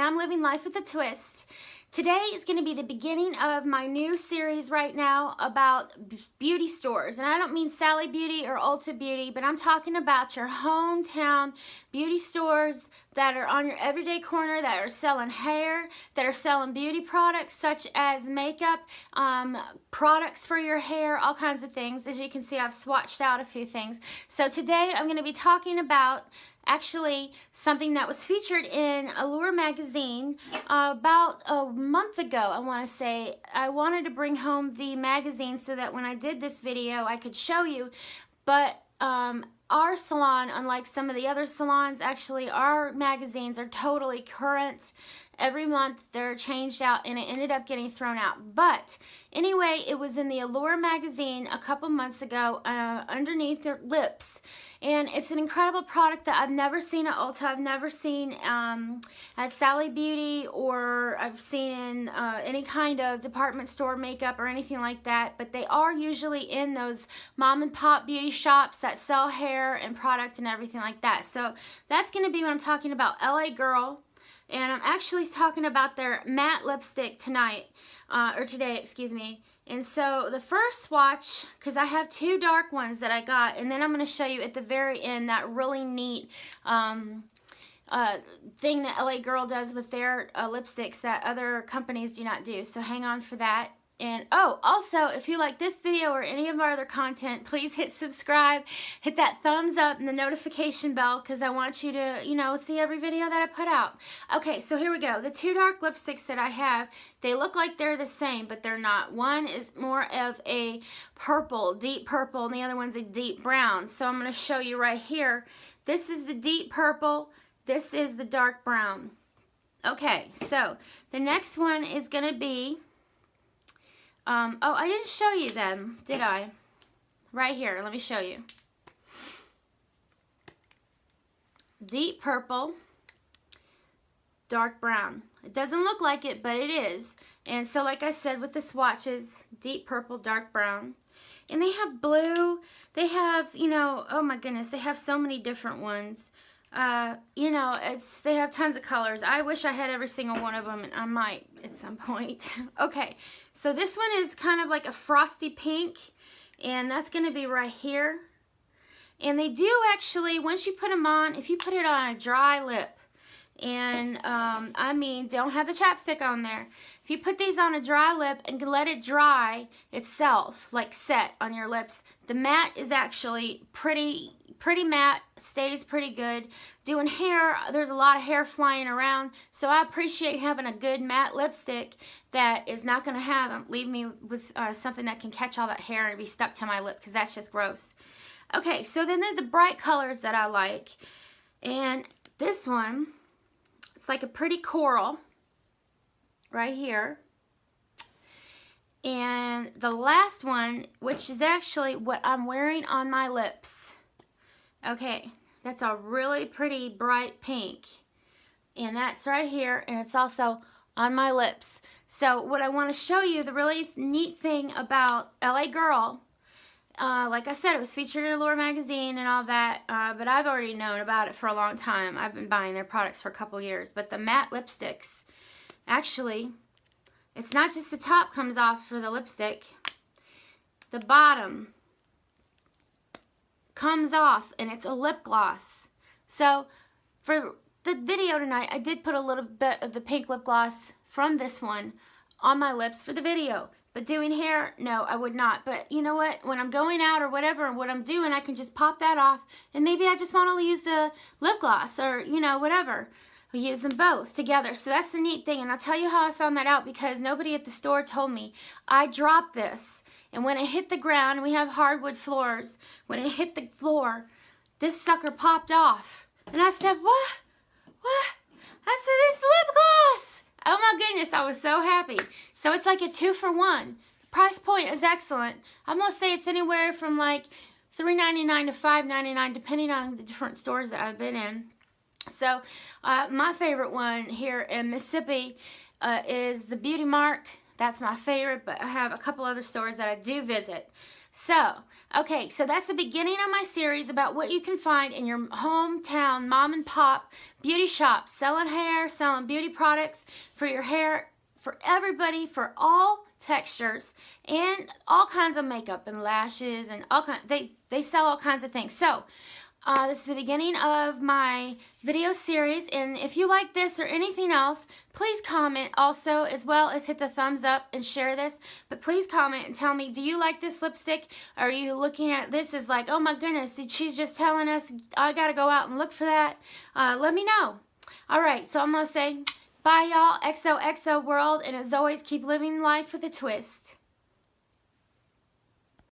and I'm living life with a twist. Today is going to be the beginning of my new series right now about beauty stores. And I don't mean Sally Beauty or Ulta Beauty, but I'm talking about your hometown beauty stores that are on your everyday corner, that are selling hair, that are selling beauty products such as makeup, products for your hair, all kinds of things. As you can see, I've swatched out a few things. So today I'm going to be talking about actually something that was featured in Allure magazine about a month ago, I want to say. I wanted to bring home the magazine so that when I did this video I could show you, but our salon, unlike some of the other salons, actually our magazines are totally current. Every month they're changed out, and it ended up getting thrown out. But anyway, it was in the Allure magazine a couple months ago underneath their lips. And it's an incredible product that I've never seen at Ulta. I've never seen at Sally Beauty, or I've seen in any kind of department store makeup or anything like that. But they are usually in those mom and pop beauty shops that sell hair and product and everything like that. So that's going to be what I'm talking about, LA Girl. And I'm actually talking about their matte lipstick tonight, or today, excuse me. And so the first swatch, because I have two dark ones that I got, and then I'm going to show you at the very end that really neat thing that LA Girl does with their lipsticks that other companies do not do. So hang on for that. And oh, also, if you like this video or any of our other content, please hit subscribe, hit that thumbs up and the notification bell, because I want you to, you know, see every video that I put out. Okay, so here we go. The two dark lipsticks that I have, they look like they're the same, but they're not. One is more of a purple, deep purple, and the other one's a deep brown. So I'm going to show you right here. This is the deep purple. This is the dark brown. Okay, so the next one is going to be... oh, I didn't show you them, did I? Right here, let me show you. Deep purple, dark brown. It doesn't look like it, but it is. And so, like I said, with the swatches, deep purple, dark brown. And they have blue. They have, you know, oh my goodness, they have so many different ones. You know, they have tons of colors. I wish I had every single one of them, and I might at some point. Okay, so this one is kind of like a frosty pink, and that's going to be right here. And they do actually, once you put them on, if you put it on a dry lip, and I mean, don't have the chapstick on there. If you put these on a dry lip and let it dry itself, like set on your lips, the matte is actually pretty matte, stays pretty good. Doing hair, there's a lot of hair flying around, so I appreciate having a good matte lipstick that is not going to leave me with something that can catch all that hair and be stuck to my lip, because that's just gross. Okay, so then there's the bright colors that I like, and this one, it's like a pretty coral right here. And the last one, which is actually what I'm wearing on my lips. Okay, that's a really pretty bright pink, and that's right here, and it's also on my lips. So what I want to show you, the really neat thing about LA Girl, like I said, it was featured in Allure magazine and all that, but I've already known about it for a long time. I've been buying their products for a couple years. But the matte lipsticks, actually, it's not just the top comes off for the lipstick, the bottom comes off, and it's a lip gloss. So for the video tonight, I did put a little bit of the pink lip gloss from this one on my lips for the video. But doing hair, no, I would not. But you know what? When I'm going out or whatever, what I'm doing, I can just pop that off, and maybe I just want to use the lip gloss, or, you know, whatever. We use them both together. So that's the neat thing. And I'll tell you how I found that out, because nobody at the store told me. I dropped this, and when it hit the ground, and we have hardwood floors, when it hit the floor, this sucker popped off. And I said, what? What? I said, it's lip gloss. Oh my goodness, I was so happy. So it's like a 2-for-1. Price point is excellent. I'm going to say it's anywhere from like $3.99 to $5.99, depending on the different stores that I've been in. So my favorite one here in Mississippi is the Beauty Mark. That's my favorite, but I have a couple other stores that I do visit. So, okay, so that's the beginning of my series about what you can find in your hometown mom and pop beauty shop, selling hair, selling beauty products for your hair, for everybody, for all textures, and all kinds of makeup and lashes and all kinds. They sell all kinds of things. So, this is the beginning of my video series, and if you like this or anything else, please comment also, as well as hit the thumbs up and share this. But please comment and tell me, do you like this lipstick? Are you looking at this as like, oh my goodness, she's just telling us I gotta go out and look for that? Let me know. Alright, so I'm gonna say bye y'all, XOXO world, and as always, keep living life with a twist.